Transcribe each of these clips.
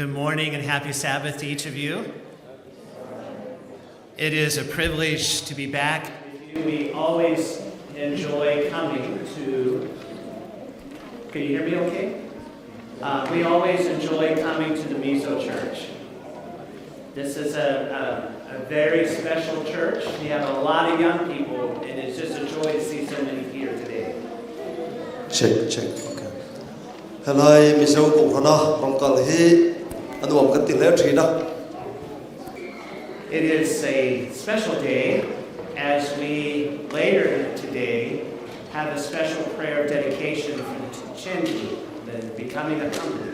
Good morning and happy Sabbath to each of you. It is a privilege to be back. We always enjoy coming to, can you hear me okay? We always enjoy coming to the Mizo Church. This is a very special church. We have a lot of young people, and it's just a joy to see so many here today. Check, okay. Hello, Mizo Kuhana, Rongkal He. It is a special day as we later today have a special prayer of dedication for Chenji, the becoming a company.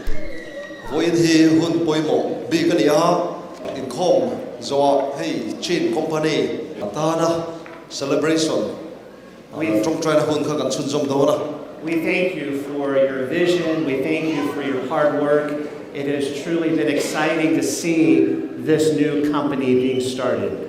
Celebration. We thank you for your vision. We thank you for your hard work. It has truly been exciting to see this new company being started.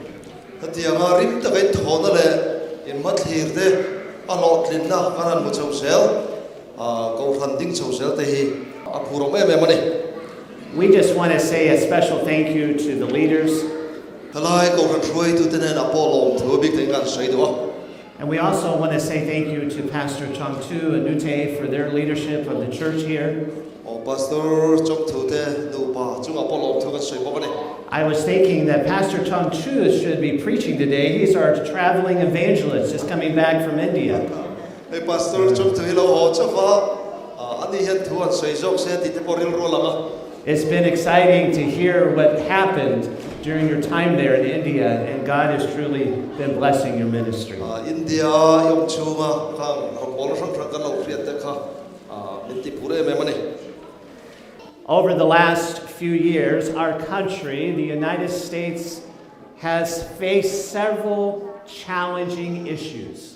We just want to say a special thank you to the leaders. And we also want to say thank you to Pastor Chong Tu and Nute for their leadership of the church here. I was thinking that Pastor Chong Tu should be preaching today. He's our traveling evangelist just coming back from India. It's been exciting to hear what happened during your time there in India, and God has truly been blessing your ministry. Over the last few years, our country, the United States, has faced several challenging issues.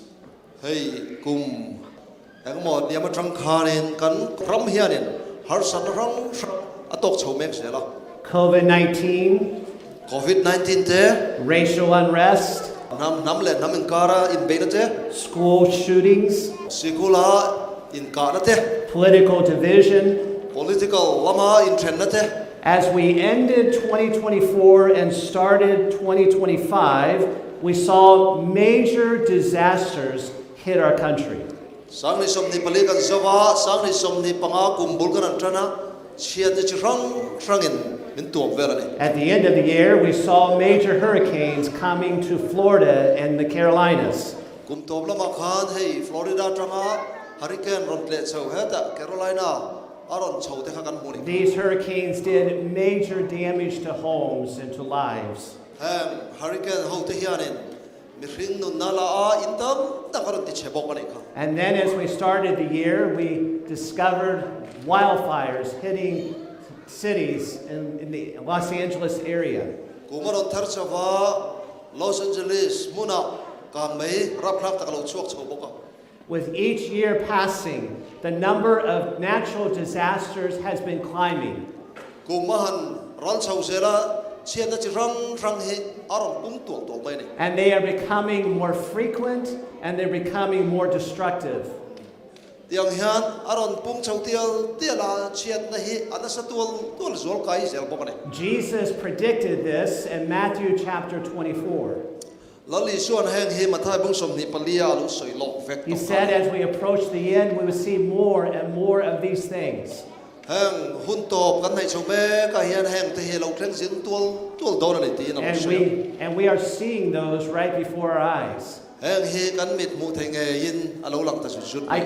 COVID-19, racial unrest, school shootings, political division. As we ended 2024 and started 2025, we saw major disasters hit our country. At the end of the year, we saw major hurricanes coming to Florida and the Carolinas. These hurricanes did major damage to homes and to lives. And then as we started the year, we discovered wildfires hitting cities in the Los Angeles area. With each year passing, the number of natural disasters has been climbing. And they are becoming more frequent and they're becoming more destructive. Jesus predicted this in Matthew chapter 24. He said as we approach the end, we will see more and more of these things. And we are seeing those right before our eyes. I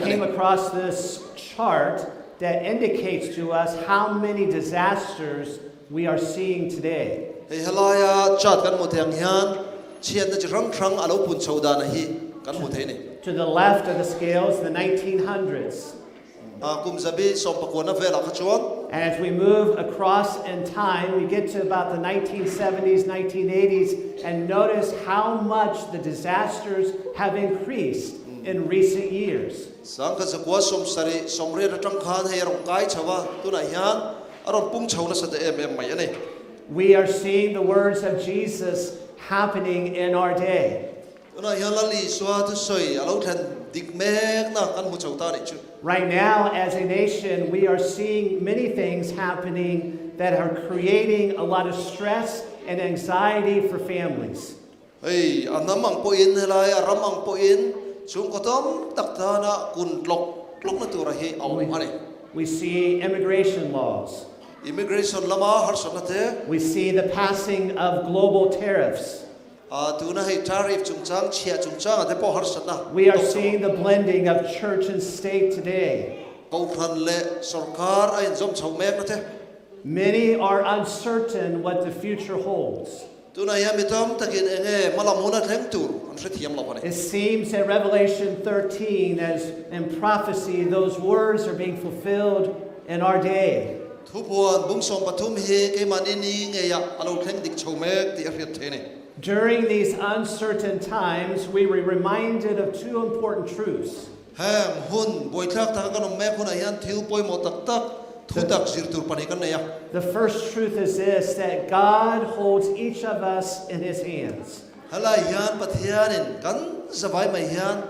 came across this chart that indicates to us how many disasters we are seeing today. To the left of the scales, the 1900s. And as we move across in time, we get to about the 1970s, 1980s, and notice how much the disasters have increased in recent years. We are seeing the words of Jesus happening in our day. Right now, as a nation, we are seeing many things happening that are creating a lot of stress and anxiety for families. Hey, anamang po in helai aramang po in chung kotom takta na kun lok na turahi au hane. We see immigration laws. Immigration lama harsan nate. We see the passing of global tariffs. Tuna hey tariff chungchang chia chungchang ate po harsan na. We are seeing the blending of church and state today. Paupan le sarkar ay zom chawmek nate. Many are uncertain what the future holds. Tuna yamitam takin enge malamuna tengtur an shethiam lopane. It seems that Revelation 13, as in prophecy, those words are being fulfilled in our day. Thupuan bungsom patum he ke manini nge ya alo theng dik chawmek ti ariat thene. During these uncertain times, we were reminded of two important truths. Ham hun boitlak takanom mek hun ayan thiu poi mo tak tak thutak zirtur panikan ne ya. The first truth is this, that God holds each of us in his hands. Hala yan pathianin kan zawai mai yan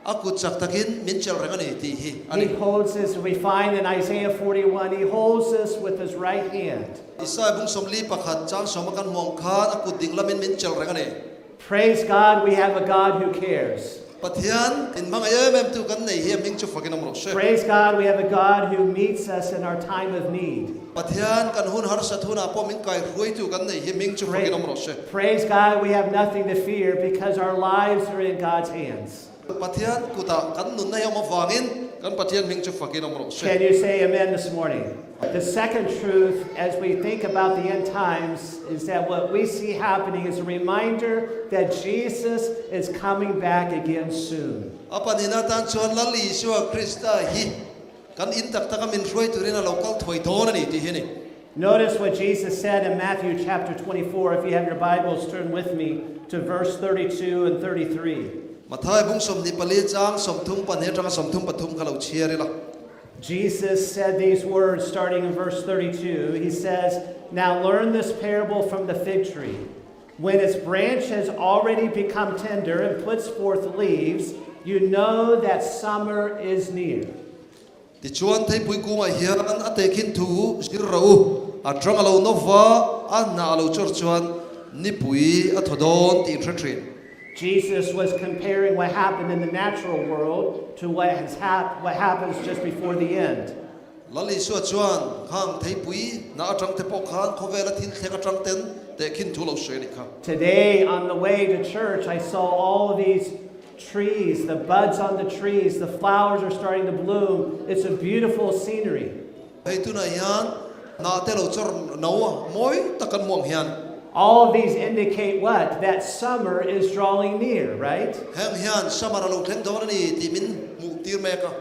akut sak takin minchel rengani ti hi. He holds us, we find in Isaiah 41, he holds us with his right hand. Isa bungsom li pakhat chang somakan mong khan akut dinglamin minchel rengani. Praise God, we have a God who cares. Pathian in mga yemem tu kan nei hi mingchu fakinam ro she. Praise God, we have a God who meets us in our time of need. Pathian kan hun har sathuna po min kai ruai tu kan nei hi mingchu fakinam ro she. Praise God, we have nothing to fear because our lives are in God's hands. Pathian kuta kan nun na yom wangin kan pathian mingchu fakinam ro she. Can you say amen this morning? The second truth, as we think about the end times, is that what we see happening is a reminder that Jesus is coming back again soon. Apanina tan chuan lali suwa Krista hi kan intak taka min ruai tu rina local thoi thona ni ti hi ni. Notice what Jesus said in Matthew chapter 24. If you have your Bibles, turn with me to verse 32 and 33. Mathai bungsom ni pali chang somthum panhe tanga somthum pathum khalau chiarila. Jesus said these words starting in verse 32. He says, "Now learn this parable from the fig tree. When its branch has already become tender and puts forth leaves, you know that summer is near." Ti chuan thei pui ku ma hian ate khin thu sir rau atrang alo nova an na alo chor chuan ni pui a thodon ti thretrin. Jesus was comparing what happened in the natural world to what happens just before the end. Lali suwa chuan khang thei pui na atang te pok khan khovela thin thek atang ten te khin thu lo she ni kha. Today on the way to church, I saw all of these trees, the buds on the trees, the flowers are starting to bloom. It's a beautiful scenery. Hei tu na yan na te lo chor no moi takan muang hian. All of these indicate what? That summer is drawing near, right? Hang hian samara lo theng don ni ti min mu tir me ka.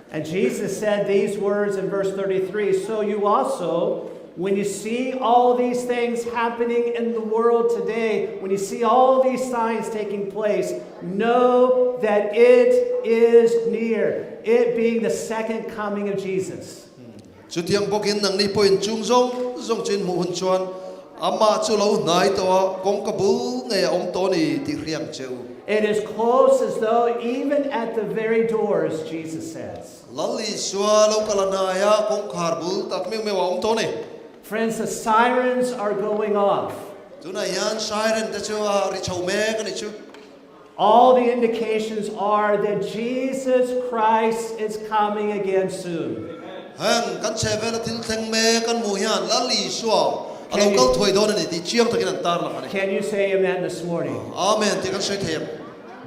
And Jesus said these words in verse 33, "So you also, when you see all these things happening in the world today, when you see all these signs taking place, know that it is near." It being the second coming of Jesus. Chutiang bokin nang ni point chung zong chin mu hun chuan ama chu lo nai to kong kabul nge om to ni ti riang cheu. It is close as though even at the very doors, Jesus says. Lali swa lo kalana ya kong kharbul tak me wa om to ni. Friends, the sirens are going off. Tuna yan siren te chu ri chau me ka ni chu. All the indications are that Jesus Christ is coming again soon. Hang kan chevel til theng me kan mu hian lali swa alo kal thoi don ni ti chiang takin an tar la ka ni. Can you say amen this morning? Amen ti kan sei them.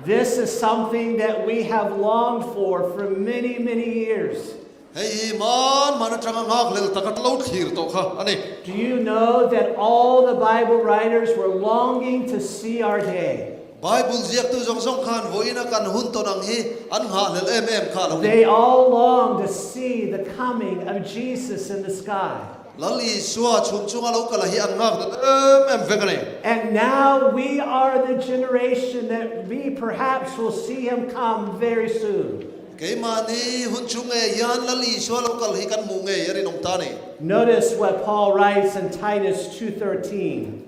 This is something that we have longed for many, many years. Hey man tanga ngak lel takat lo thir to kha ani. Do you know that all the Bible writers were longing to see our day? Bible ziak tu zong khan voina kan hun to nang hi an ha lel em kha lo. They all long to see the coming of Jesus in the sky. Lali suwa chung alo kala hi an ngak em vekane. And now we are the generation that we perhaps will see him come very soon. Ke mani hun chung e yan lali suwa lo kal hi kan mu nge yari nong ta ni. Notice what Paul writes in Titus 2:13.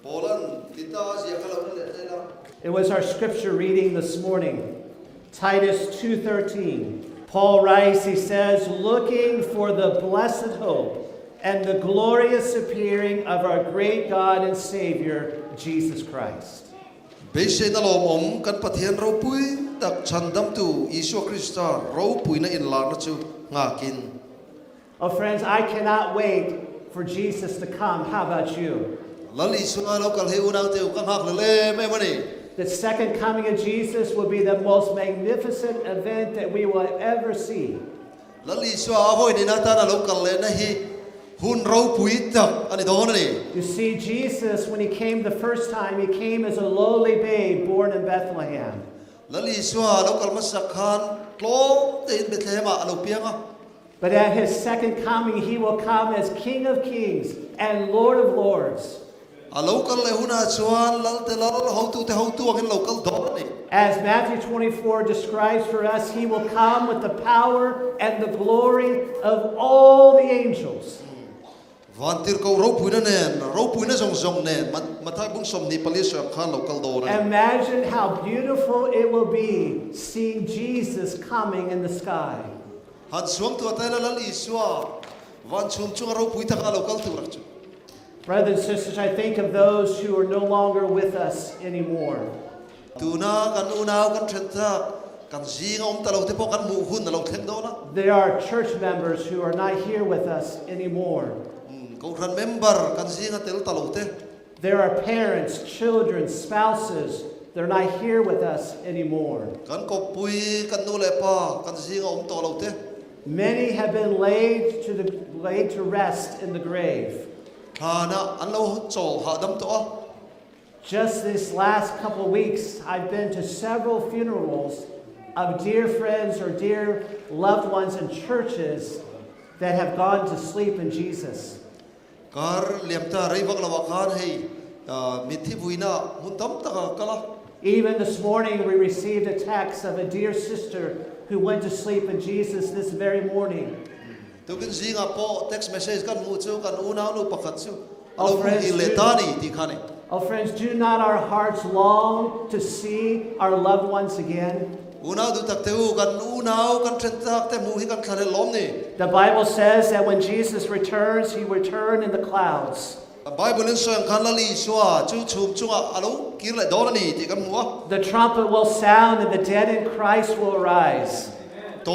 Polan kita ziak kala le la. It was our scripture reading this morning. Titus 2:13. Paul writes, he says, "Looking for the blessed hope and the glorious appearing of our great God and Savior, Jesus Christ. Beishe na lom om kan pathian ro pui tak chandam tu Isua Krista ro pui na in la na chu ngakin. Oh, friends, I cannot wait for Jesus to come. How about you? Lali sua lo kal he unang teu kan hak le me mani. The second coming of Jesus will be the most magnificent event that we will ever see. Lali sua avoi ni na ta na lo kal le na hi hun ro pui tak ani do na ni. You see, Jesus, when he came the first time, he came as a lowly babe born in Bethlehem. Lali sua lo kal masakhan tlom te in Bethlehem alo pianga. But at his second coming, he will come as King of Kings and Lord of Lords. Local lehuna chuan lal te lal how to angin local doni. As Matthew 24 describes for us, he will come with the power and the glory of all the angels. Vantir ko ro puina zong nen mathai bung som ni pali sa khan local doni. Imagine how beautiful it will be seeing Jesus coming in the sky. Han suang tu atela lal iswa van chum chung ro puita ka local tu rakchu. Brothers and sisters, I think of those who are no longer with us anymore. Tuna kan unaw kan thenta kan jinga talo te po kan mu hun na lo theng do na. There are church members who are not here with us anymore. Ko ran member kan jinga tel talo te. There are parents, children, spouses. They're not here with us anymore. Kan ko pui kan nu le pa kan jinga talo te. Many have been laid to rest in the grave. Just this last couple of weeks, I've been to several funerals of dear friends or dear loved ones in churches that have gone to sleep in Jesus. Even this morning, we received a text of a dear sister who went to sleep in Jesus this very morning. Text message kan mu chu kan unaw nu pakhat chu alo iletani ti khane. Oh friends, do not our hearts long to see our loved ones again? Unaw du tak teu kan unaw kan thentak te mu hi kan khale lom ni. The Bible says that when Jesus returns, he will return in the clouds. Bible in sang kan lali swa chu chum chunga alo kir le dorani ti kan mu. The trumpet will sound and the dead in Christ will arise. He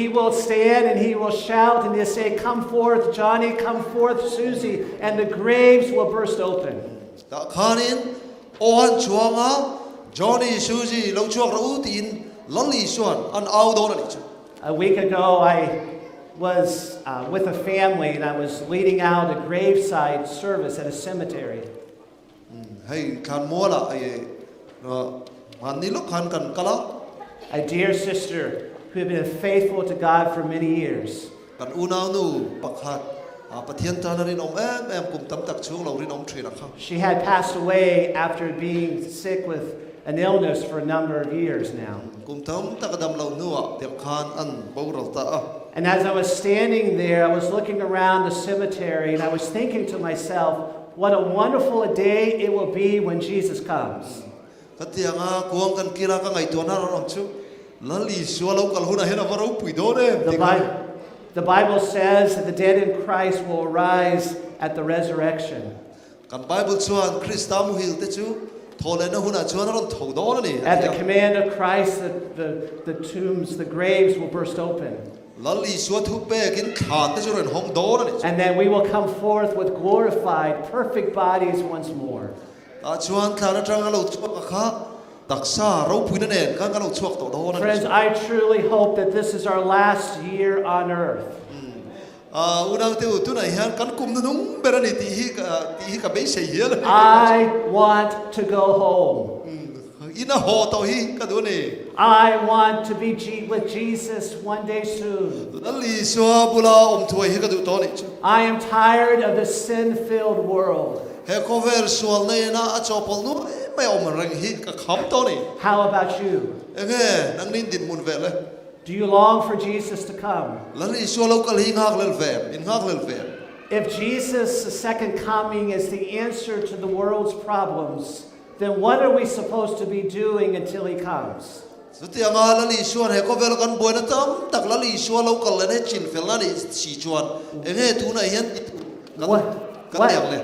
will stand and he will shout and he'll say, "Come forth, Johnny, come forth, Susie," and the graves will burst open. A week ago, I was with a family and I was leading out a graveside service at a cemetery. A dear sister who had been faithful to God for many years. She had passed away after being sick with an illness for a number of years now. And as I was standing there, I was looking around the cemetery and I was thinking to myself, what a wonderful day it will be when Jesus comes. The Bible says that the dead in Christ will arise at the resurrection. At the command of Christ, the tombs, the graves will burst open. And then we will come forth with glorified, perfect bodies once more. Friends, I truly hope that this is our last year on earth. I want to go home. I want to be with Jesus one day soon. I am tired of the sin-filled world. How about you? Do you long for Jesus to come? If Jesus' second coming is the answer to the world's problems, then what are we supposed to be doing until he comes? สุดที่งานละลีชวนให้ก็เวลกันบ่อยนะตั้มตักละลีชวนเรากันเลยเนี่ยจินเฟลนั่นนี่สีชวนเอ้ยทุนไอ้ยันกันอย่างเลย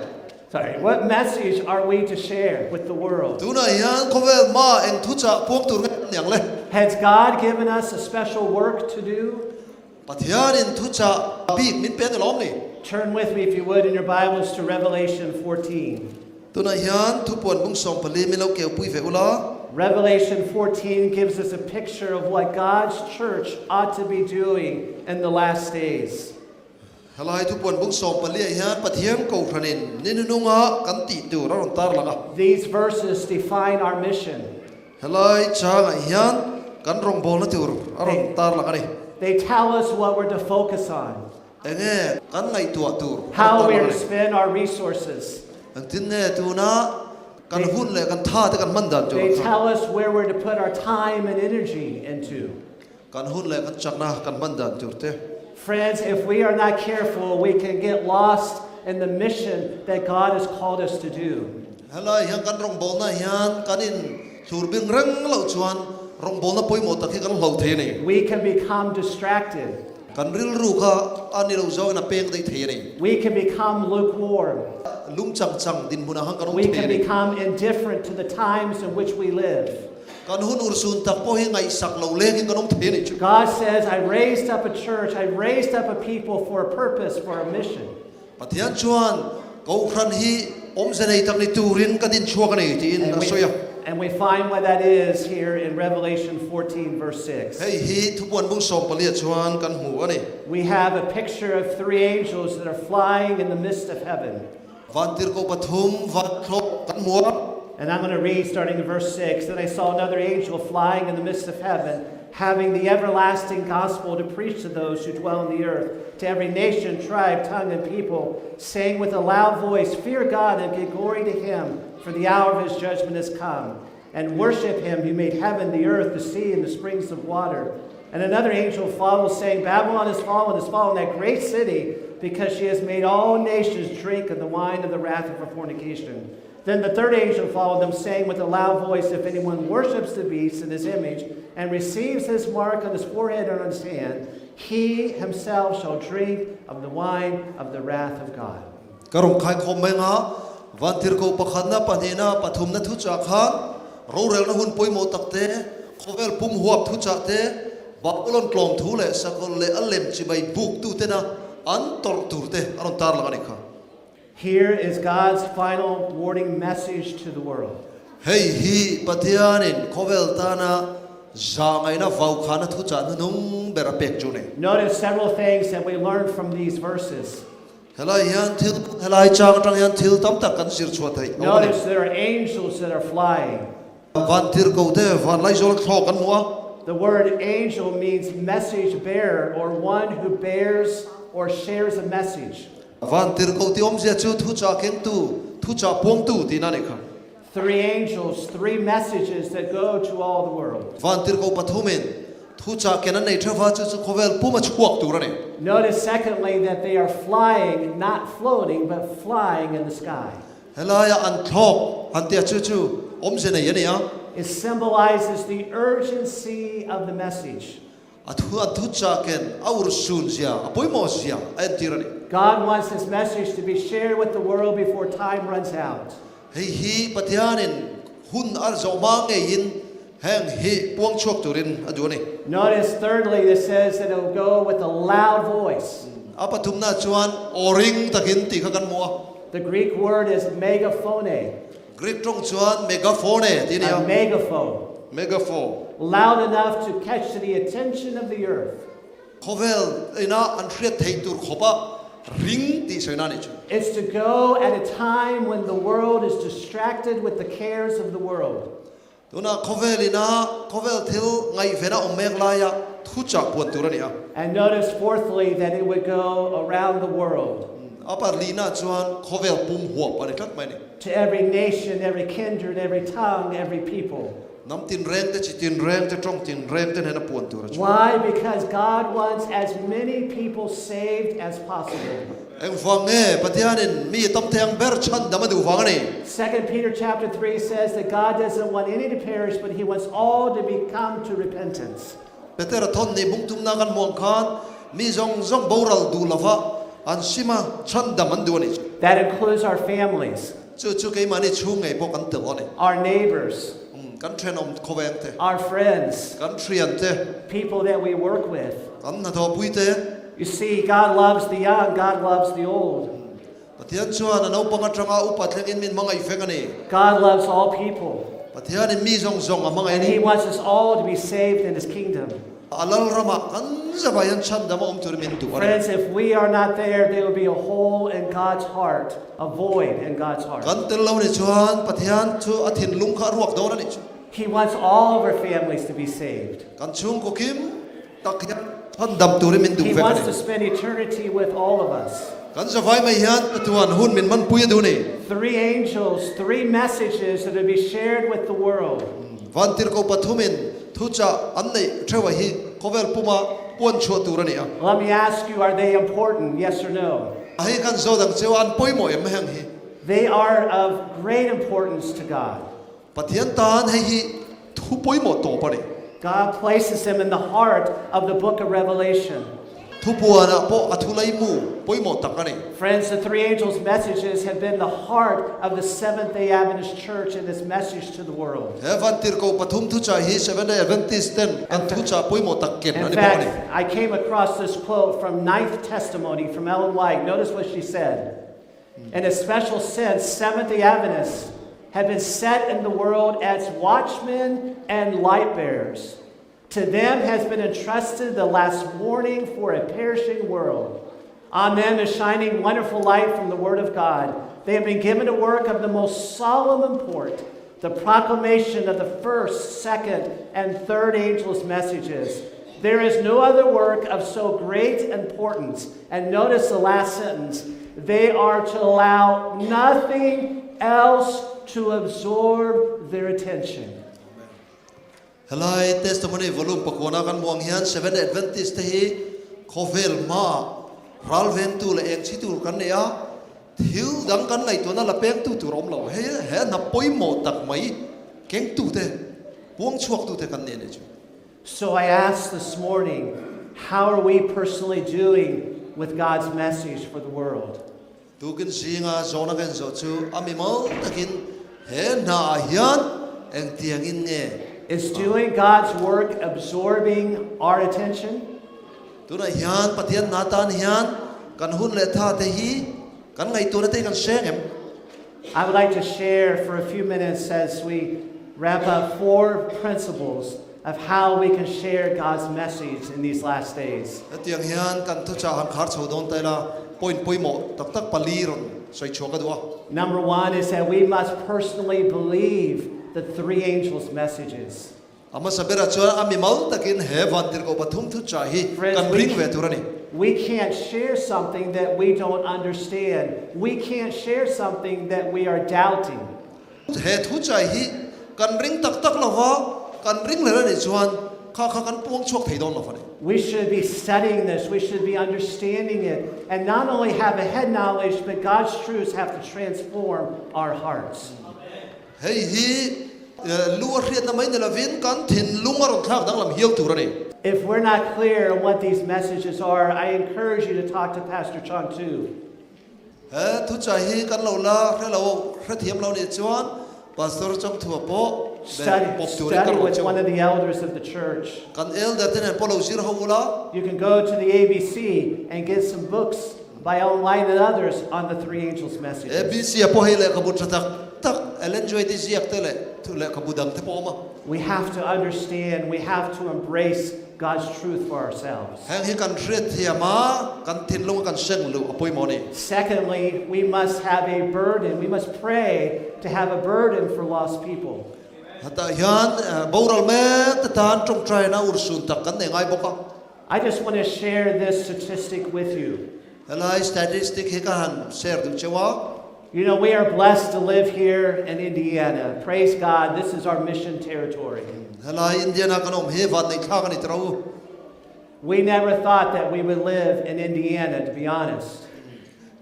Sorry, what message are we to share with the world? ทุนไอ้ยันก็เวลมาเองทุจะพวกตัวกันอย่างเลย Has God given us a special work to do? ปัทยานินทุจะบีบมินเป็นล้อมนี่ Turn with me, if you would, in your Bibles to Revelation 14. ตัวไอ้ยันทุปวนบุ้งส่งผลิตไม่เล่าเกี่ยวปุยเฟอุลา Revelation 14 gives us a picture of what God's church ought to be doing in the last days. ฮลายทุปวนบุ้งส่งผลิตยันปัทยามกูพนินนินนุ่งะกันติดตัวเราตาลัง These verses define our mission. ฮลายช้างยันกันรองบอลนะตัวเราตาลังนี่ They tell us what we're to focus on, เองกันไงตัวตัว how we're to spend our resources. อันที่เนี่ยตัวนะกันหุ่นเลยกันท่าที่กันมันดันจุ They tell us where we're to put our time and energy into. กันหุ่นเลยกันจักนะกันมันดันจุดเต้ Friends, if we are not careful, we can get lost in the mission that God has called us to do. ฮลายยังกันรองบอลนะยันกันอินสูรบิงรังเหล่าชวนรองบอลนะปุยหมดตะที่กันเหล่าเทนี่ We can become distracted. กันริลรู้ค่ะอันนี้เราจะนะเพ่งได้เทนี่ We can become lukewarm. ลุ่มจังดินบุญหังกัน We เท can นี่ become indifferent to the times in which we live. กันหุ่นอุรสุนตักพ่อให้ไงสักเหล่าเล็กกันเทนี่จุ God says, I raised up a church, I raised up a people for a purpose, for a mission. ปฏิญาณชวนกูครันฮีอมเสนตักในตูรินกันดินชัวกันนี่ที่อินสวย And we find what that is here in Revelation 14, verse 6. เฮ้ยฮีทุกวันบุ้งส่งผลิตชวนกันหัวนี่ We have a picture of three angels that are flying in the midst of heaven. วันที่กูปฐุมวันครบกันหัว And I'm going to read starting in verse 6. Then I saw another angel flying in the midst of heaven, having the everlasting gospel to preach to those who dwell on the earth, to every nation, tribe, tongue, and people, saying with a loud voice, Fear God and give glory to him, for the hour of his judgment has come. And worship him who made heaven, the earth, the sea, and the springs of water. And another angel followed, saying, Babylon is fallen, that great city, because she has made all nations drink of the wine of the wrath of her fornication. Then the third angel followed them, saying with a loud voice, If anyone worships the beast in his image, and receives his mark on his forehead or on his hand, he himself shall drink of the wine of the wrath of God. กระรองขายคมไหมงะวันที่กูประคันนะปนีนะปฐุมนะทุจักขันรู้เรื่องนะหุ่นปุยโมตักเตะเขาเวลปุ่มหัวทุจักเตะบับลอนกลอมทุเละสักคนเละอัลเลมจิบายบุกตุเตนะอันตอร์ตูเตะอันตาร์ลังนี่ค่ะ Here is God's final warning message to the world. เฮ้ยฮีปฏิญาณินเขาเวลตานะจางไงนะวาวขานะทุจักนะนุ่งเบรเปกจูเน่ Notice several things that we learn from these verses. เฮลัยยันทิลเฮลัยจางจังยันทิลตั้มตักกันสิรชวดไทย Notice there are angels that are flying. วันที่กูเตะวันไล่โจลคลอกันมัว The word angel means message bearer, or one who bears or shares a message. วันที่กูที่อมเสียจูทุจักเก่งตูทุจักพวงตูที่นั่นเองค่ะ Three angels, three messages that go to all the world. วันที่กูปฐุมินทุจักแค่นั้นในเทว่าจะเขาเวลปุ่มมาชวกตูนั่นเอง Notice secondly that they are flying, not floating, but flying in the sky. เฮลัยอันทอกอันเตียจูอมเสียในยันเนี่ย It symbolizes the urgency of the message. อัทุจักเก่งเอารุสุนเสียปุยโมเสียไอ้ที่นั่น God wants this message to be shared with the world before time runs out. เฮ้ยฮีปฏิญาณินหุ่นอัลจอมังเอยินแห่งฮีพวงชวกตูรินอจูนี่ Notice thirdly, it says that it will go with a loud voice. อาปฐุมนาจวนโอริงตะกินตีกันมัว The Greek word is megaphone. กรีกตรงจวนเมกาโฟนที่นี่ A megaphone. เมกาโฟน Loud enough to catch the attention of the earth. เขาเวลไอ้น่าอันเรียดเทตูร์ขบะริงตีใส่นั่นนี่จู It's to go at a time when the world is distracted with the cares of the world. ตัวน่ะเขาเวลิน่าเขาเวลทิลไงเฟน่าอมเมกลายะทุจักปวนตัวนี่อ่ะ And notice fourthly that it would go around the world. อาปาลีน่าจวนเขาเวลปุ่มหัวปานนี้ครับไหมนี่ To every nation, every kindred, every tongue, every people. น้ำตินแรงแต่จิตตินแรงแต่ตรงตินแรงแต่เห็นปวนตัวเรา Why? Because God wants as many people saved as possible. เอ็งฟังเง่ปฏิญาณมีตั้มแทงเบอร์ชันดำมาดูฟังนี่ 2 Peter chapter 3 says that God doesn't want any to perish, but He wants all to come to repentance. เปเตอร์ทอนนี่บุ้งตุ้มนากันมองคานมีจงโบราลดูละฟ้าอันซิมาชันดำมันดูนี่ That includes our families, จู่ๆกี่มันนี่ชูงไงพวกกันเต๋อนี่ our neighbors, กันเทรนอมโคเวงเต our friends, กันเทรียนเต people that we work with. กันนาทอปุยเต You see, God loves the young, God loves the old. ปฏิญาณชวนนั่นเอาปังกระจังเอาปัดเลี้ยงมินมังไอเฟกันนี่ God loves all people, ปฏิญาณมีจงอ่ะมังไอ and นี่ He wants us all to be saved in His kingdom. อัลลอฮ์รามากันจะไปยันชันดำมาตุรมินดู Friends, if we are not there, there will be a hole in God's heart, a void in God's heart. กันเตลเราเนี่ยชวนปฏิญาณชูอาทิตย์ลุงข้ารวกโดนนี่ He wants all of our families to be saved. กันช่วงกุกิมตักยันชันดำตุรมินดู He เฟกัน wants นี่ to spend eternity with all of us. กันจะไปไม่ยันปฏิวันหุ่นมินมันปุยดูนี่ 3 angels, 3 messages that will be shared with the world. วันที่เราปฐมินทุจาอันนี้เทวะฮีเขาเวลปุ่มาป่วนชัวตัวนี่อ่ะ Let me ask you, are they important? Yes or no? ให้กันโซดังเจ้าอันปุยหมอยไม่แห้งฮี They are of great importance to God. ปฏิญาณตานให้ฮีทุปุยหมอโตปะนี่ God places them in the heart of the book of Revelation. ทุปัวนะพออัทุไลมูปุยหมอตักกันนี่ Friends, the 3 angels' messages have been the heart of the Seventh-day Adventist Church in this message to the world. เฮวันที่เราปฐมทุจาฮีเซเว่นเดย์เอเวนติสเตนกันทุจาปุยหมอตักเก็บนะ In นี่บอกนี่ fact, I came across this quote from Ninth Testimony from Ellen White. Notice what she said. In a special sense, Seventh-day Adventists have been set in the world as watchmen and light bearers. To them has been entrusted the last warning for a perishing world. On them is shining wonderful light from the Word of God. They have been given a work of the most solemn import, the proclamation of the first, second, and third angels' messages. There is no other work of so great importance. And notice the last sentence. They are to allow nothing else to absorb their attention. ฮลายเทสต์มันนี่วอลุ่มปกวนากันมองเฮียนเซเว่นเดย์เอเวนติสที่ฮีโคเวลมารัลเวนตูและเอ็กซิตูกันเนี่ยทิวดังกันไงตัวนั้นละเป็งตูตุรมเราเฮ้เฮ้นับปุยหมดตักไหมเก่งตูเตพวงชวกตูเตกันเนี่ยจู So I asked this morning, how are we personally doing with God's message for the world? ตูกินสิงาโซนักเงินโซจูอามิมัลตะกินเฮ้นาเฮียนเอ็งเตียงอินเง่ Is doing God's work absorbing our attention? ตัวนั้นเฮียนปฏิญาณนาตานเฮียนกันหุ่นเลท่าเตฮีกันไงตัวนั้นเตกันเชงเอ็ม I would like to share for a few minutes as we wrap up 4 principles of how we can share God's message in these last days. เตียงเฮียนกันทุจาหันขาดโซดอนไตละปุยปุยหมดตักตักปลีรอนใส่ชัวกันดู Number 1 is that we must personally believe the 3 angels' messages. อามาสับเบราชวนอามิมัลตะกินเฮวันที่เราปฐมทุจาฮีกันริงเวทุรนี่ We can't share something that we don't understand. We can't share something that we are doubting. เฮทุจาฮีกันริงตักตักละวะกันริงเลยนี่ชวนข้ากันปวงชวกไทยดอนละฟัน We should be studying this. We should be understanding it. And not only have a head knowledge, but God's truths have to transform our hearts. เฮ้ยลัวเรียนทำไมเนี่ยละวินกันถิ่นลุงอารมณ์ทักดังลำเฮียวตัวนี่ If we're not clear on what these messages are, I encourage you to talk to Pastor Chong too. เฮ้ทุจาฮีกันเราละแค่เราแค่เทียมเราเนี่ยชวนพาสเตอร์จำถั่วโป๊ะ Study with one of the elders of the church. กันเอลเดอร์เทนพอเราจีรฮาวละ You can go to the ABC and get some books by online and others on the 3 angels' messages. ABC พอให้เลยขบุตรตักเอเลนจอยที่เสียกเตเลยทุเลขบุดังเทปอมา We have to understand, we have to embrace God's truth for ourselves. แห่งให้กันเรียดเทียมากันถิ่นลุงกันเชิงลุอปุยมอนี่ Secondly, we must have a burden. We must pray to have a burden for lost people. แต่ยันบาวรัลเมตตานจงใจนะอุรสุนตักกันเนี่ยไงบอก I just want to share this statistic with you. อะไรสถิติให้กันแชร์ดูเชื่อว่า You know, we are blessed to live here in Indiana. Praise God, this is our mission territory. Helai Indiana kanom he vat nei thla kan ni trau. We never thought that we would live in Indiana, to be honest.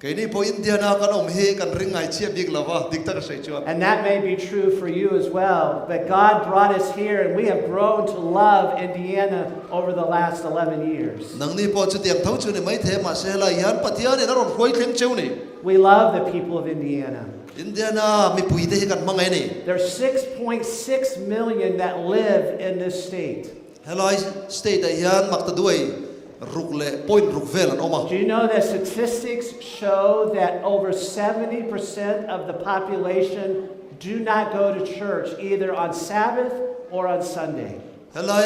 Cái này po Indiana kanom he kan ring ai chia big lava dikta ka sei chuan. And that may be true for you as well. But God brought us here, and we have grown to love Indiana over the last 11 years. Nang ni po chu tiang thau chu ni mai the ma se helai han patia ni na ron khoi thleng cheu ni. We love the people of Indiana. Indiana mi pui te kan mangai ni. There's 6.6 million that live in this state. Helai state ai han makta duai ruk le point ruk vel an oma. Do you know that statistics show that over 70% of the population do not go to church either on Sabbath or on Sunday? Helai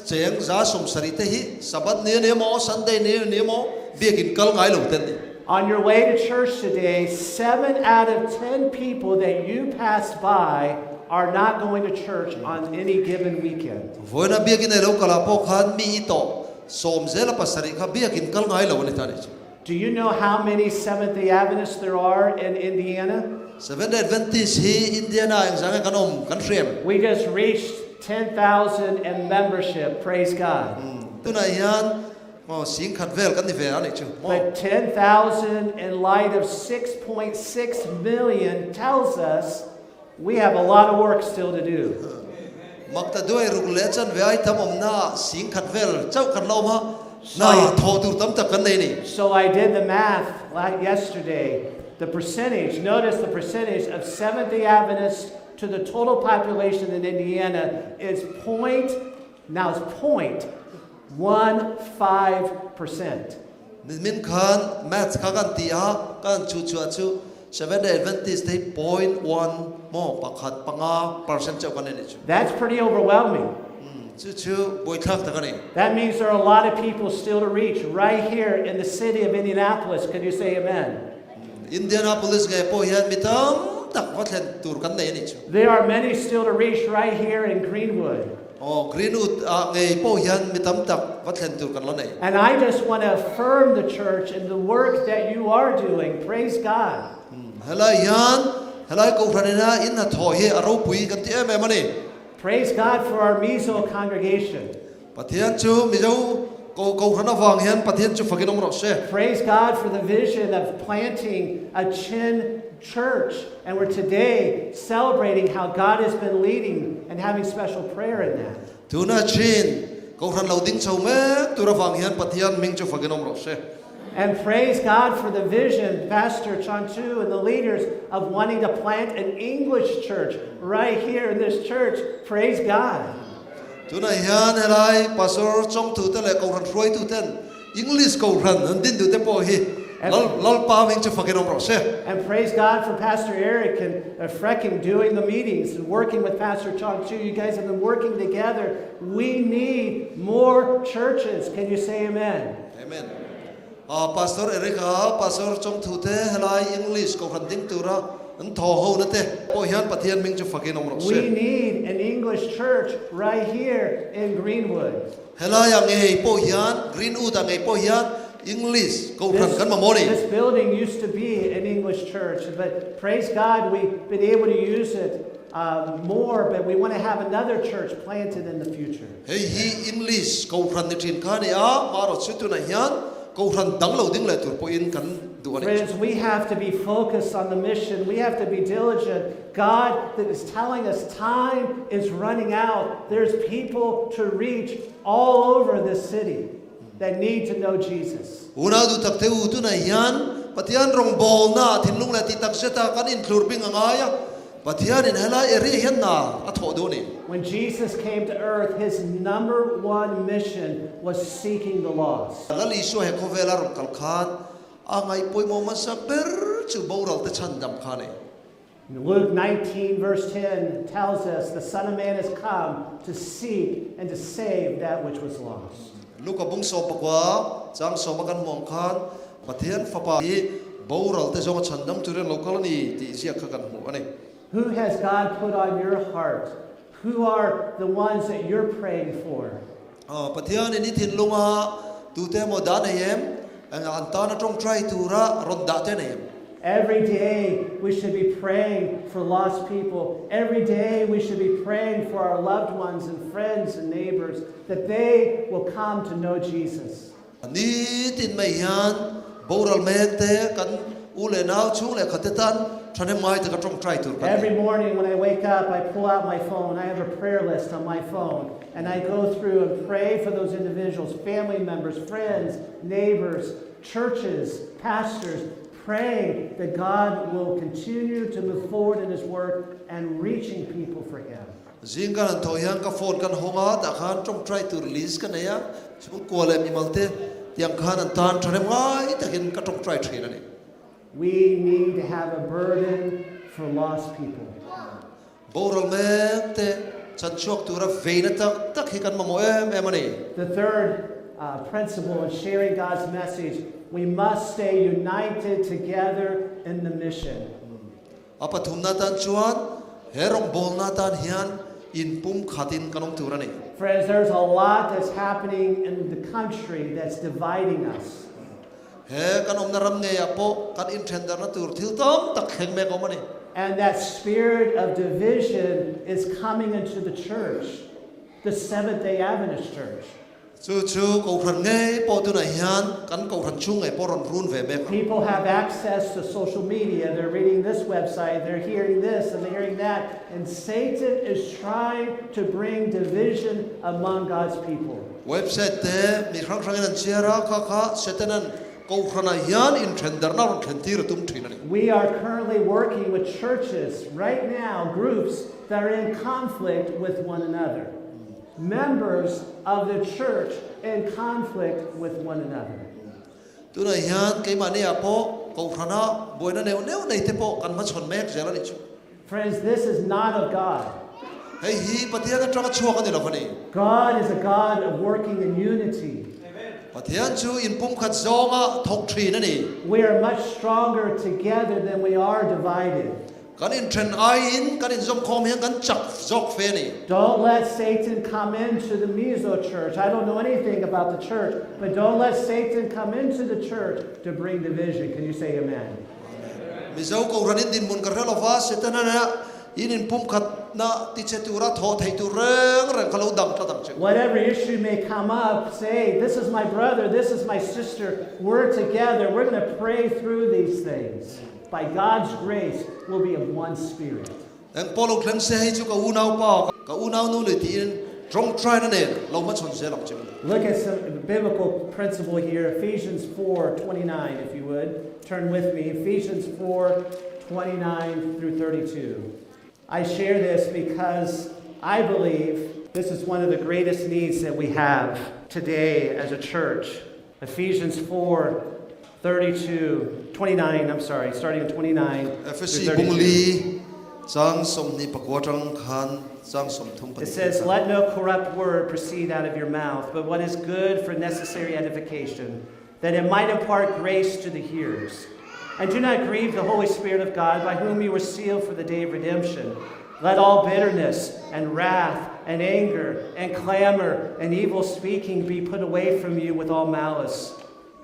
cheng za som sari te hi sabat ne mo Sunday ne mo biakin kal ngai lo ten ni. On your way to church today, 7 out of 10 people that you pass by are not going to church on any given weekend. Voina biakin lo kala po khan mi to. Som zela pasari kha biakin kal ngai lo ni tani. Do you know how many Seventh-day Adventists there are in Indiana? Seventh-day Adventists hi Indiana ang zanga kanom kan frame. We just reached 10,000 in membership. Praise God. Tunai yan mo sing khat vel kan ni ve ani chu. But 10,000 in light of 6.6 million tells us we have a lot of work still to do. Makta duai ruk le chan ve ai tamom na sing khat vel chau kan lo ma na tho tur tam tak kan nei ni. So I did the math yesterday. The percentage, notice the percentage of Seventh-day Adventists to the total population in Indiana is 0.15%. Min khan maths kha kan ti a kan chu chu Seventh-day Adventist te 0.1 mo pakhat panga percent chau kan ni chu. That's pretty overwhelming. Chu boi thak ta kan ni. That means there are a lot of people still to reach right here in the city of Indianapolis. Can you say amen? Indianapolis ngai po hian mitam tak watlen tur kan nei ni chu. There are many still to reach right here in Greenwood. Oh Greenwood ngai po hian mitam tak watlen tur kan lo nei. And I just want to affirm the church and the work that you are doing. Praise God. Helai yan helai ko pranina in na tho he aro pui kan ti em mani. Praise God for our Mizo congregation. Pathian chu mizo ko prana wang hian pathian chu fakinom ro se. Praise God for the vision of planting a Chin church. And we're today celebrating how God has been leading and having special prayer in that. Tuna Chin ko pran lo ding chau me tura wang hian pathian ming chu fakinom ro se. And praise God for the vision, Pastor Chantu and the leaders of wanting to plant an English church right here in this church. Praise God. Tuna hian helai pastor chong tu te le ko ran roi tu ten English ko ran an din tu te po hi lol pa ming chu fakinom ro se. And praise God for Pastor Eric and Frecking doing the meetings and working with Pastor Chantu. You guys have been working together. We need more churches. Can you say amen? Amen. Pastor Erika, Pastor Chong Tu te helai English ko ran ding tu ra an tho ho na te po hian pathian ming chu fakinom ro We se. need an English church right here in Greenwood. Helai ang ei po hian Greenwood ang ei po hian English ko ran kan ma mo ni. This building used to be an English church, but praise God, we've been able to use it more, but we want to have another church planted in the future. Hey hi English ko ran ni thin kha ni a ma ro chu tu na hian ko ran dang lo ding le tur po in kan du ani. Friends, we have to be focused on the mission. We have to be diligent. God that is telling us time is running out. There's people to reach all over this city that need to know Jesus. Una du tak te u tu na hian pathian rong bol na thin lung la ti tak seta kan in thlur ping angaya pathian in helai eri hian na a tho do ni. When Jesus came to earth, his number one mission was seeking the lost. Lali so he ko vela rong kal khan angai poi mo ma sa ber chu boral te chan dam khane. Luke 19 verse 10 tells us the Son of Man has come to seek and to save that which was lost. Luka bung so pakwa chang so makan mong khan pathian fapa hi boral te zong chan dam turen local ni ti sia kha kan mu ani. Who has God put on your heart? Who are the ones that you're praying for? Pathian ni thin lunga tu te mo da na yem ang anta na trong try tu ra ron da te na yem. Every day we should be praying for lost people. Every day we should be praying for our loved ones and friends and neighbors that they will come to know Jesus. Ni tin mai hian boral mek te kan ule nau chung le khatetan thane mai te ka trong try tur kan. Every morning when I wake up, I pull out my phone. I have a prayer list on my phone. And I go through and pray for those individuals, family members, friends, neighbors, churches, pastors, praying that God will continue to move forward in His work and reaching people for Him. Jing kan tho hian ka phone kan honga ta khan trong try tur list kan ya chung ko le mi malte tiang khan an tan thane mai takin ka trong try thina ni. We need to have a burden for lost people. Boral mek te chan chuak tura veina tak tak hi kan mamo em ani. The third principle in sharing God's message, we must stay united together in the mission. Apathum na tan chuan herong bol na tan hian in pum khatin kanong tura ni. Friends, there's a lot that's happening in the country that's dividing us. He kanom na ram nge apo kan in tender na tur thil tom tak kheng me ko mani. And that spirit of division is coming into the church, the Seventh-day Adventist Church. Chu ko khan nge po tu na hian kan ko khan chung nge poron run ve me. People have access to social media. They're reading this website, they're hearing this, and they're hearing that. And Satan is trying to bring division among God's people. Website te mi khrang khrang an chiara kha setanan ko khana hian in tender na ron thentir tum thina ni. We are currently working with churches right now, groups that are in conflict with one another. Members of the church in conflict with one another. Tu na hian ke mani apo ko khana boina neu nei te po kan ma chon mek jela ni chu. Friends, this is not of God. Hei hi patia ka tra chuak ani lo khani. God is a God of working in unity. Pathian chu in pum khat zonga thok thri na ni. We are much stronger together than we are divided. Kan in tren ai in kan in zom khom hian kan chak zok fe ni. Don't let Satan come into the Meso church. I don't know anything about the church, but don't let Satan come into the church to bring division. Can you say amen? Mi zo ko ranin din mun karelo va setana na in pum khat na ti chetura tho thei tu reng khalo dam ta dam che. Whatever issue may come up, say, this is my brother, this is my sister. We're together. We're going to pray through these things. By God's grace, we'll be of one spirit. Em polo klang se hi chu ka unau pa ka unau nu le ti in trong try na ne lo ma chon se lam che. Look at some biblical principle here, Ephesians 4:29, if you would. Turn with me, Ephesians 4:29 through 32. I share this because I believe this is one of the greatest needs that we have today as a church. Ephesians 4:29, starting in 29 FSC through 32. bungli chang som ni pakwa chang khan chang som thum pa. It says, let no corrupt word proceed out of your mouth, but what is good for necessary edification, that it might impart grace to the hearers. And do not grieve the Holy Spirit of God, by whom you were sealed for the day of redemption. Let all bitterness and wrath and anger and clamor and evil speaking be put away from you with all malice.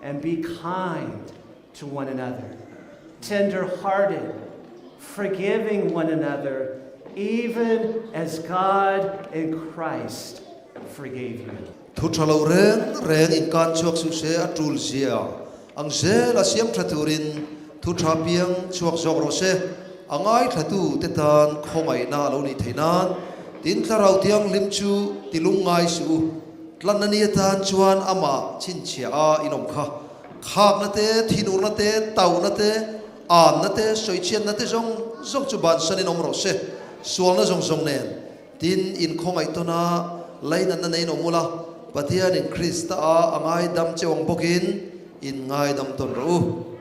And be kind to one another, tender-hearted, forgiving one another, even as God in Christ forgave you. Thu thalo reng in kan chuak su se atul zia ang se la siam thaturin thu thapiang chuak jok ro se angai thatu te tan khomai na lo ni theinan tin tlarau tiang limchu tilungai su tlan na ni tan chuan ama chin chia a inom kha khak na te thinur na te tau na te an na te soi chen na te jong chu ban san inom ro se sual na jong nen tin in khomai to na lainan na nei no mula Patian in Christa angai dam chewang bokin in ngai dam ton ro.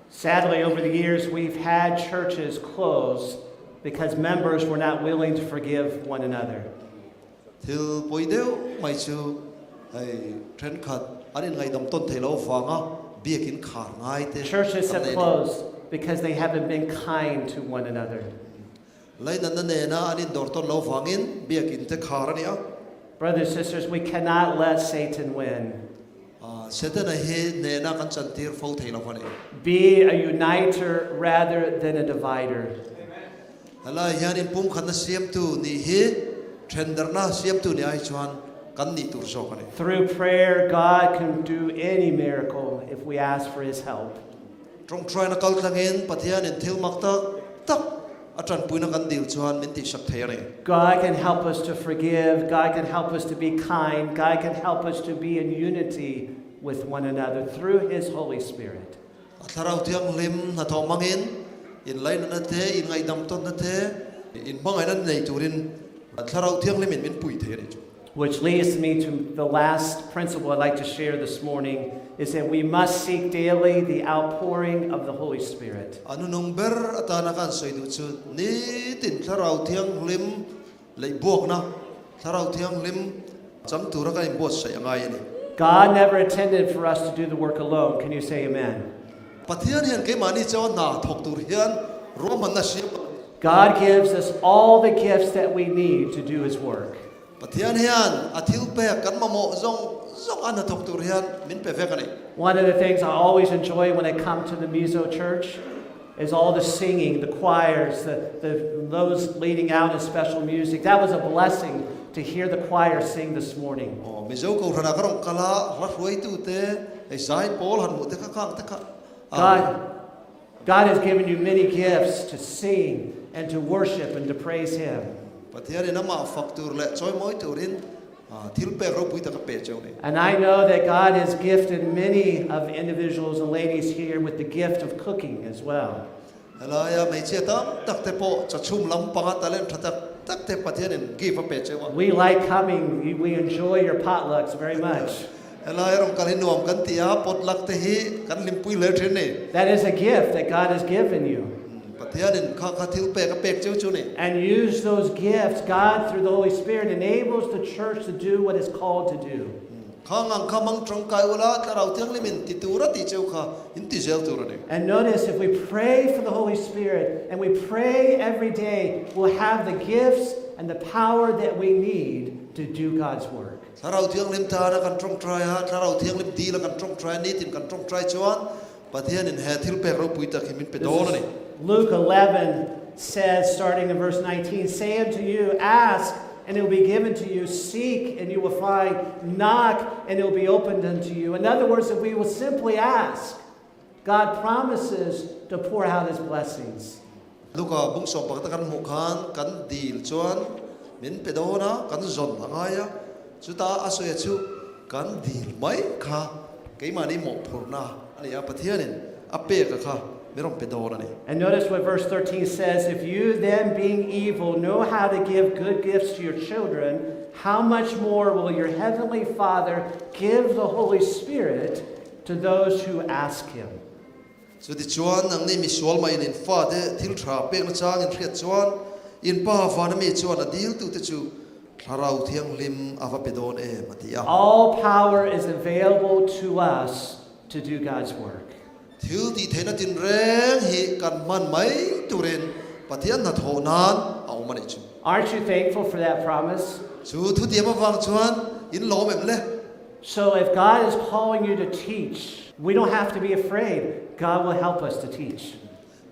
Sadly, over the years, we've had churches close because members were not willing to forgive one another. Til poideu mai chu ai tren khat anin ngai dam ton thelo fanga biakin khar ngai te. Churches have closed because they haven't been kind to one another. Lainan na ne na anin dor ton lo fangin biakin te khar ania. Brothers and sisters, we cannot let Satan win. sẽ thế này hi nè na kan chan tir phô thei lo phani Be a uniter rather than a divider. hala hian in pum khan na siam tu ni hi trender na siam tu ni ai chuan kan ni tur so kani Through prayer, God can do any miracle if we ask for His help. trong try na kal tangin pathian in thil mak tak atran puina kan dil chuan min ti sak thei ani God can help us to forgive. God can help us to be kind. God can help us to be in unity with one another through His Holy Spirit. atharau thiang lim na tho mangin in lain na the in ngai dam ton na the in mangai na nei turin atharau thiang lim min pui the ani chu Which leads me to the last principle I'd like to share this morning is that we must seek daily the outpouring of the Holy Spirit. anu nong ber atana kan soi du chu ni tin tharau thiang lim lei buak na tharau thiang lim cham tu ra kan bo sai angai ani God never intended for us to do the work alone. Can you say amen? pathian hian ke mani chaw na thok tur hian roman na siam God gives us all the gifts that we need to do His work. pathian hian athil pe kan mamo zong an thok tur hian min pe vek ani One of the things I always enjoy when I come to the Mizo Church is all the singing, the choirs, those leading out in special music. That was a blessing to hear the choir sing this morning. mi zo ko thana karong kala la huai tu te ai sai pol han mu te ka kang te ka God has given you many gifts to sing and to worship and to praise Him. pathian ina ma faktur le choi moi turin thil pe ro pui ta ka pe cheu ni And I know that God has gifted many of individuals and ladies here with the gift of cooking as well. hala ya mai che tam tak te po cha chum lam panga talen thatak tak te pathian in give a pe cheu We like coming. We enjoy your potlucks very much. hala ya rom kalin nuam kan tia pot lak te hi kan lim pui le thren ni That is a gift that God has given you. pathian in kha thil pe ka pe cheu chu ni And use those gifts. God, through the Holy Spirit, enables the church to do what it's called to do. khangang khamang trong kai wala tarau tiang limin ti tura ti cheu kha in ti zel tur ni And notice if we pray for the Holy Spirit and we pray every day, we'll have the gifts and the power that we need to do God's work. tarau tiang lim ta na kan trong try ha tarau tiang lim di la kan trong try ni tin kan trong try chuan pathian in he thil pe ro pui ta khimin pe do ni Luke 11 says, starting in verse 19, say unto you, ask, and it will be given to you. Seek, and you will find. Knock, and it will be opened unto you. In other words, if we will simply ask, God promises to pour out His blessings. luka bung som pak ta kan mu khan kan dil chuan min pe do na kan zon angaya chu ta asoya chu kan dil mai kha ke mani mo phurna ani a pathian in a pe ka kha merom pe do na ni And notice what verse 13 says, if you then being evil know how to give good gifts to your children, how much more will your heavenly Father give the Holy Spirit to those who ask Him? so ti chuan ang ni mi sual mai in fa de thil tha pe na chang in riat chuan in pa fa na mi chuan a dil tu te chu tharau thiang lim ava pe don e matia All power is available to us to do God's work. thil ti thena tin reng hi kan man mai turen pathian na tho nan au mani chu Aren't you thankful for that promise? chu thu ti ma wang chuan in lo mem le So if God is calling you to teach, we don't have to be afraid. God will help us to teach.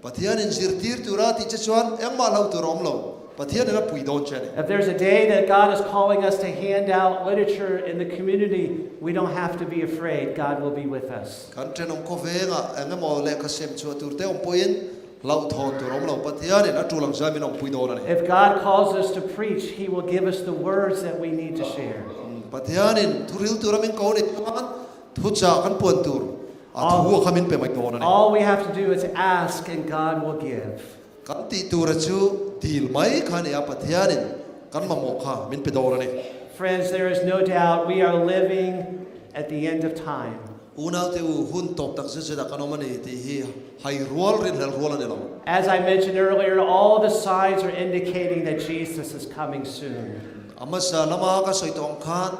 pathian in zirtir tura ti che chuan eng ma lo tu rom lo pathian na pui don chen If there's a day that God is calling us to hand out literature in the community, we don't have to be afraid. God will be with us. kan trenom ko venga eng mo le ka sem chu tur te om poin lau thon tu rom lo pathian na tu lang jamin om pui don ani If God calls us to preach, He will give us the words that we need to share. pathian in thuril turamin ko ni chuan thu cha kan pon tur a thu khamin pe mai don ani All we have to do is ask, and God will give. kan ti tur chu dil mai khani a pathian in kan ma mo kha min pe don ani Friends, there is no doubt we are living at the end of time. unau te u hun top tak se da kanomani ti hi hai rual rin hel rual ani lo As I mentioned earlier, all the signs are indicating that Jesus is coming soon. amasa lama ka soitong khan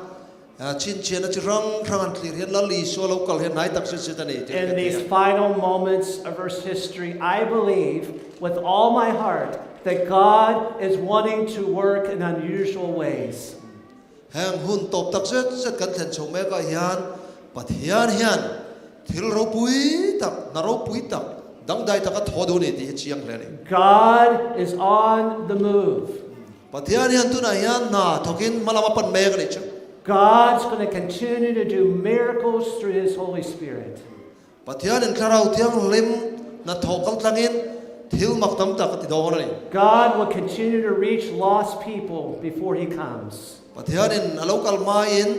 chin chen a chirang rang an tlir hian lali so local hian nai tak se ta ni In these final moments of Earth's history, I believe with all my heart that God is wanting to work in unusual ways. hang hun top tak se kan thlen chong me ka hian pathian hian thil ro pui tak na ro pui tak dang dai tak a thodu ni ti chiang hle ni God is on the move. pathian hian tu na hian na thokin malama pan me ni chu God's going to continue to do miracles through His Holy Spirit. pathian in kharau tiang lim na thokal tlangin thil mak tam tak ti do ni God will continue to reach lost people before He comes. pathian in local main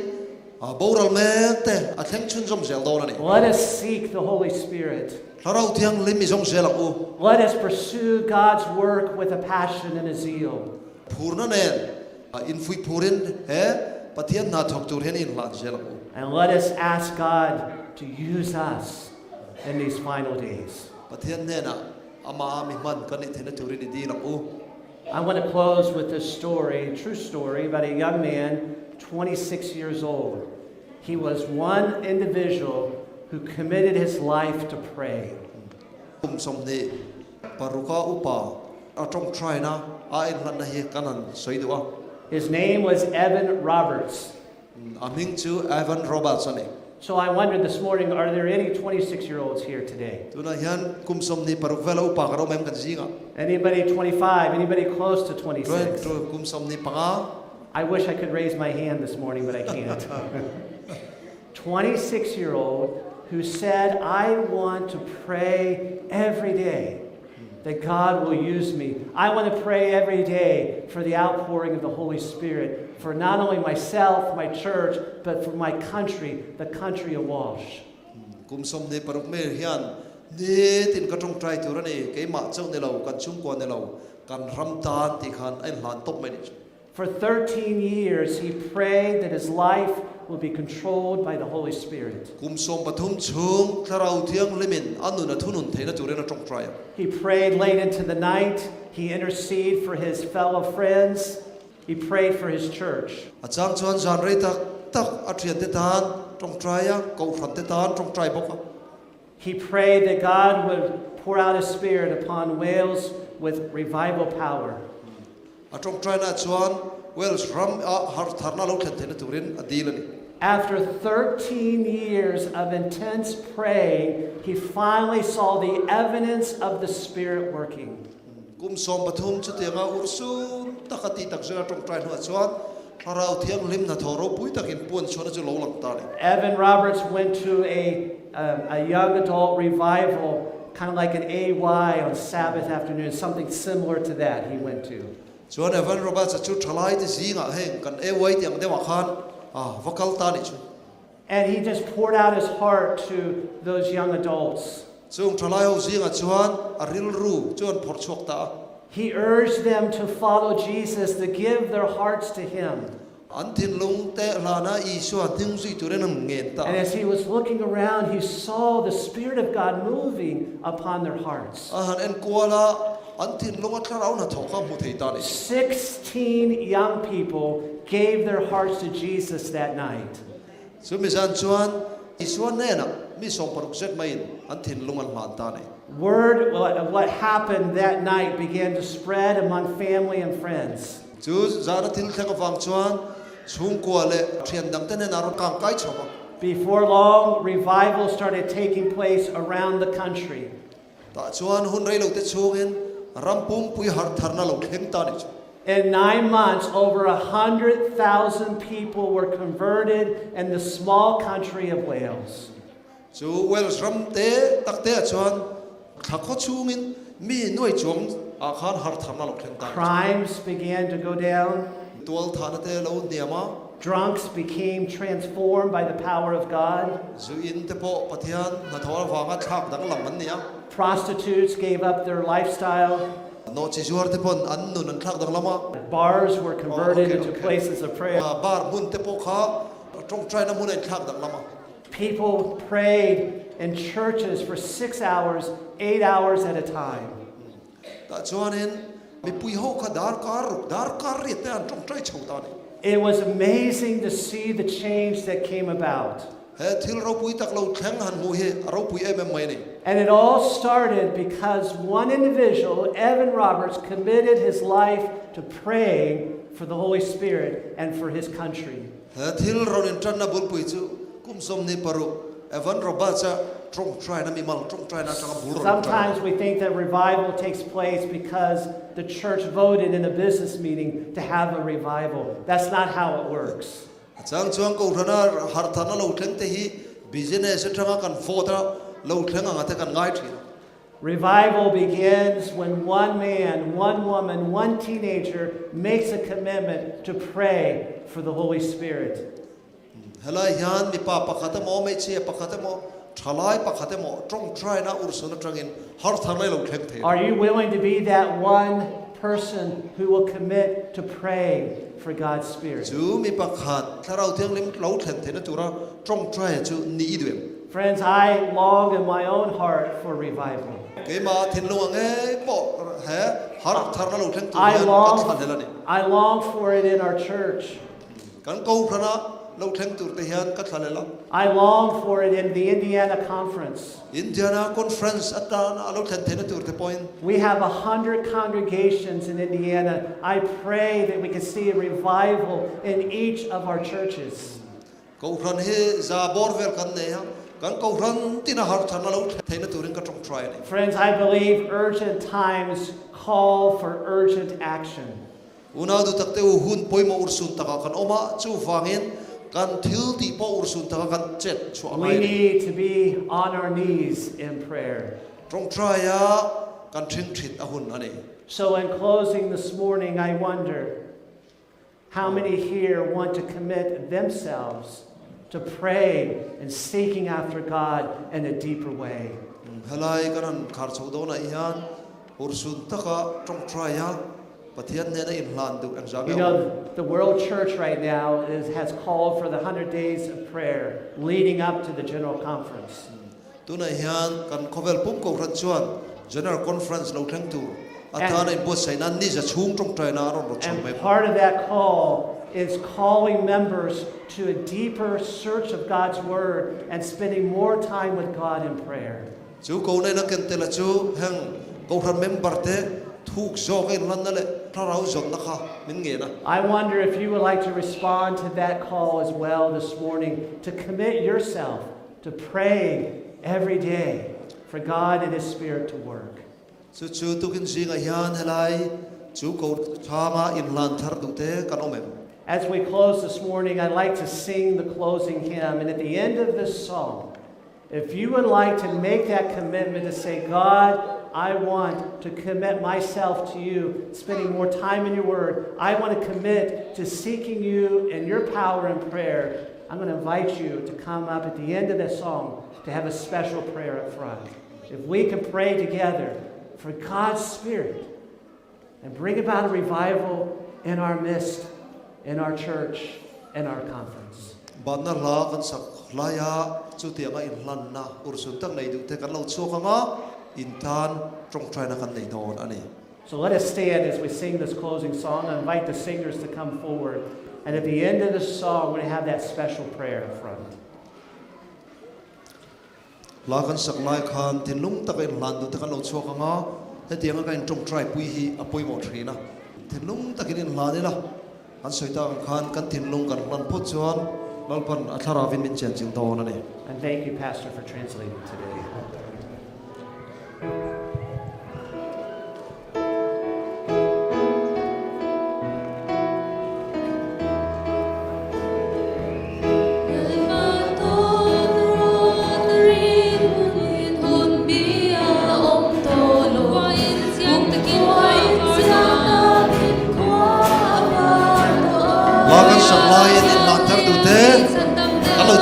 a boral me te a thleng chun jom zel do ni Let us seek the Holy Spirit. kharau tiang lim mi jong zel u Let us pursue God's work with a passion and a zeal. phurna nen in fui phurin he pathian na thok tur hen in lan zel u And let us ask God to use us in these final days. pathian ne na ama mi man kan ni thena turin di lang u I want to close with this story, a true story, about a young man, 26 years old. He was one individual who committed his life to pray. som ni paruka upa atong try na a in lan na hi kanan soidua His name was Evan Roberts. aming chu Evan Roberts ani So I wondered this morning, are there any 26-year-olds here today? tuna hian kum som ni parukvela upa karo mem kan jinga Anybody 25? Anybody close to tro 26? kum som ni panga I wish I could raise my hand this morning, but I can't. 26-year-old who said, I want to pray every day that God will use me. I want to pray every day for the outpouring of the Holy Spirit, for not only myself, my church, but for my country, the country of Walsh. kum som ni paruk me hian ni tin ka tong try tur ani ke ma chau ne lo kan chung ko ne lo kan ram tan ti khan ein lan top me ni For 13 years, he prayed that his life will be controlled by the Holy Spirit. kum som pathum chung tharau thiang limin anu na thunun theina tur na tong try He prayed late into the night. He interceded for his fellow friends. He prayed for his church. achang chuan jan rei tak tak atrian te tan tong try ya ko fran te tan tong try boka He prayed that God would pour out His Spirit upon Wales with revival power. atong try na chuan wells ram a har tharna lo khen theina turin adil ani After 13 years of intense praying, he finally saw the evidence of the Spirit working. kum som pathum chu tenga ursu takati tak zera tong try no chuan tharau thiang lim na thoro pui takin puan chona chu lo lang ta le Evan Roberts went to a young adult revival, kind of like an AY on Sabbath afternoon, something similar to that he went to. chuan Evan Roberts chu thalai ti zinga heng kan e wai tiang dewa khan vakal ta ni chu And he just poured out his heart to those young adults. chung thalai ho zinga chuan aril ru chuan phor chok ta He urged them to follow Jesus, to give their hearts to Him. an thin lung te lana I chuan ting zui turen ang ngen ta And as he was looking around, he saw the Spirit of God moving upon their hearts. han en kuala an thin lung atlarau na thoka mu thei ta ni 16 young people gave their hearts to Jesus that night. chu mi zan chuan I chuan ne na mi som paruk zet mai an thin lung an man ta ni Word of what happened that night began to spread among family and friends. chu zara thil thang awang chuan chung kuale thian dang te ne na ro kang kai choma Before long, revival started taking place around the country. ta chuan hun rei lo te chungin rampum pui har tharna lo thleng ta ni chu In 9 months, over 100,000 people were converted in the small country of Wales. chu wells ram te tak te chuan thakho chungin mi noi chung a khan har tharna lo thleng ta ni Crimes began to go down. tual thana te lo niama Drunks became transformed by the power of God. zu in te po pathian na thor wanga thak dang lam an nia Prostitutes gave up their lifestyle. no chi zuar te pon an nun an thak dang lama Bars were converted okay, into okay. places of prayer. bar mun te po kha tong try na mun an thak dang lama People prayed in churches for 6 hours, 8 hours at a time. ta chuanin mi pui ho kha dar kar ri te an tong try chho ta ni It was amazing to see the change that came about. he thil ro pui tak lo thleng han mu he ro pui em mai ni And it all started because one individual, Evan Roberts, committed his life to praying for the Holy Spirit and for his country. he thil ro in tan na bul pui chu kum som ni paru evan robacha trong try na mi mal trong try na chang bul. Sometimes we think that revival takes place because the church voted in a business meeting to have a revival. That's not how it works. Chang chuang ko thana har thana lo thleng te hi business thanga kan fodra lo thlenga nga te kan ngai thi. Revival begins when one man, one woman, one teenager makes a commitment to pray for the Holy Spirit. Helai hian mi pa pakhatamo me che pakhatamo thalai pakhatamo trong try na ursuna tangin har thanai lo thleng the. Are you willing to be that one person who will commit to pray for God's Spirit? Chu mi pakhat tharau tiang lim lo thleng the na tura trong try chu ni idem. Friends, I long in my own heart for revival. Ke ma thin lo nge po he har tharna lo thleng tu hian kan than helani. I long for it in our church. Kan ko thana lo thleng tur te hian ka thalela. I long for it in the Indiana conference. Indiana conference atana lo thleng the na tur te point. We have 100 congregations in Indiana. I pray that we can see a revival in each of our churches. Ko ran he za bor ver kan ne ha kan ko ran tina har thana lo the na turin ka trong try ni. Friends, I believe urgent times call for urgent action. Una du takte u hun poimo ursun taka kan oma chu wangin kan thil ti po ursun taka kan chet chu We angai. need to be on our knees in prayer. Trong try ya kan thing thit ahun ani. So in closing this morning, I wonder how many here want to commit themselves to pray and seeking after God in a deeper way. Helai kanan khar chho na hian ursun taka trong try ya pathian ne na in hlan du exam. You know, the world church right now has called for the 100 days of prayer leading up to the general conference. Tuna hian kan khovel pum ko ran chuan general conference lo thleng tu atana in bos sai nan ni za chung trong try na ron ro chang me. And part of that call is calling members to a deeper search of God's Word and spending more time with God in prayer. Chu ko nei na ken te la chu heng ko ran member te thuk zo ke lan na le tharau zon na kha min nge na. I wonder if you would like to respond to that call as well this morning to commit yourself to praying every day for God and His Spirit to work. Chu tu kin jinga hian helai chu ko thama in lan thar du te kan omem. As we close this morning, I'd like to sing the closing hymn. And at the end of this song, if you would like to make that commitment to say, God, I want to commit myself to you, spending more time in your word. I want to commit to seeking you and your power in prayer. I'm going to invite you to come up at the end of this song to have a special prayer up front. If we can pray together for God's Spirit and bring about a revival in our midst, in our church, in our conference. Banna la kan sak la ya chu tianga in hlan na ursun tak nei du te kan lo chu khanga in tan trong try na kan nei don ani. So let us stand as we sing this closing song. I invite the singers to come forward. And at the end of this song, we're going to have that special prayer up front. La kan sak lai khan tin lung tak in hlan du te kan lo chu khanga he tianga kan trong try pui hi apoi mo thina. Tin lung tak in hlan ni la an soita khan kan tin lung kan hlan phut chuan lalpan athara vin min chen ching don ani. And thank you, Pastor, for translating today.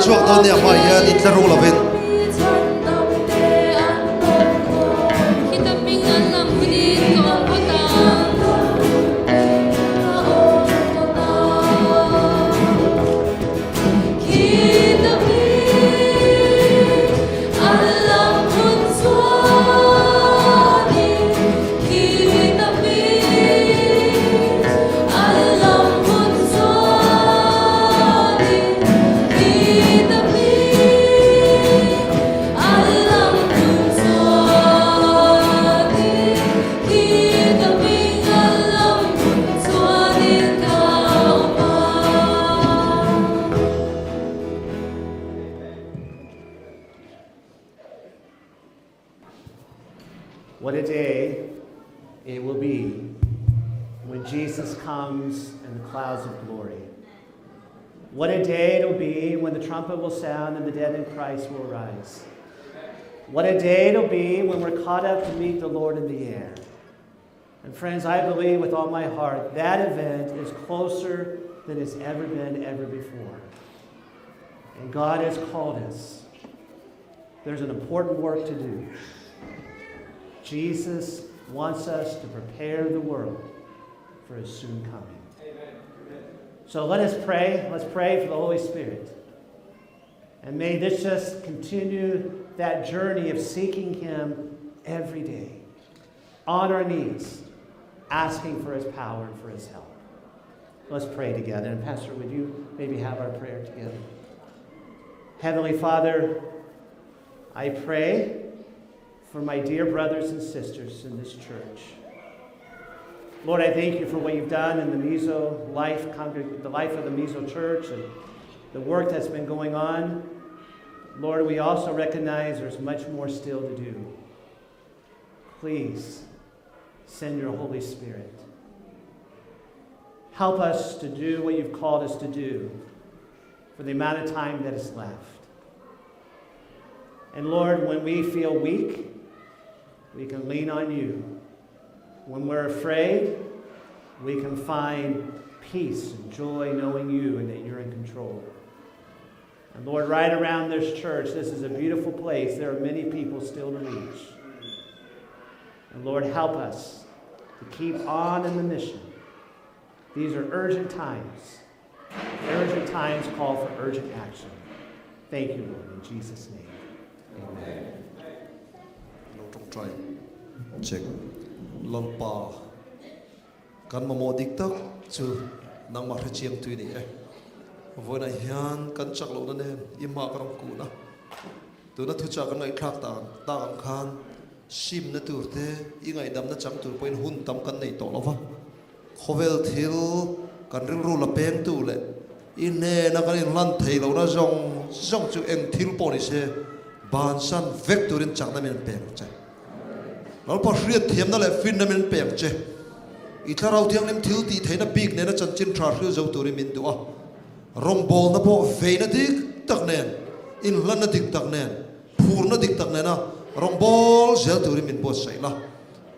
Chuak don ni amai hian in tla ro lovin What a day it will be when Jesus comes in the clouds of glory. What a day it will be when the trumpet will sound and the dead in Christ will rise. What a day it will be when we're caught up to meet the Lord in the air. And friends, I believe with all my heart that event is closer than it's ever been ever before. And God has called us. There's an important work to do. Jesus wants us to prepare the world for his soon coming. Amen. So let us pray. Let's pray for the Holy Spirit. And may this just continue that journey of seeking him every day, on our knees, asking for his power and for his help. Let's pray together. And Pastor, would you maybe have our prayer together? Heavenly Father, I pray for my dear brothers and sisters in this church. Lord, I thank you for what you've done in the Hmanhmawh life, the life of the Hmanhmawh church, and the work that's been going on. Lord, we also recognize there's much more still to do. Please send your Holy Spirit. Help us to do what you've called us to do for the amount of time that is left. And Lord, when we feel weak, we can lean on you. When we're afraid, we can find peace and joy knowing you and that you're in control. And Lord, right around this church, this is a beautiful place. There are many people still to reach. And Lord, help us to keep on in the mission. These are urgent times. Urgent times call for urgent action. Thank you, Lord, in Jesus' name. Amen. Check. Lolpa. Kan mamodik tak chu nang ma chiang tu ni voi na hian kan chak lo na nen ima karam ku na tu na thu cha kan ngai thak ta khan sim na tur te I ngai dam na chang tur poin hun tam kan nei to lova khovel thil kan ril ru la peng tu le in ne na kan lan thei lo na zong chu eng thil po ni se ban san vek turin chang na men peng che lol pa hriat thiam na le fin na men peng che I tharau thiang lim thil ti theina big ne na chan chin thar hriu zo turin min tu a rong bol na po ve na dik tak nen in lan na dik tak nen phur na dik tak nen na rong bol zel turin min po sai la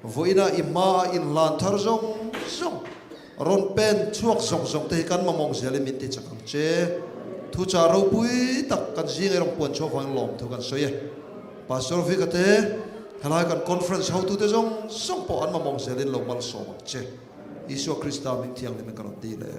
voina ima in lan thar zong ron pen chuak zong te kan mamong zel min ti chakang che thu cha ro pui tak kan jing rong pon cho phang lom thu kan soye pastor Vick ate halai kan conference how tu te zong po an mamong zel in lo mal so che Isu Krista min thiang le men kan ti le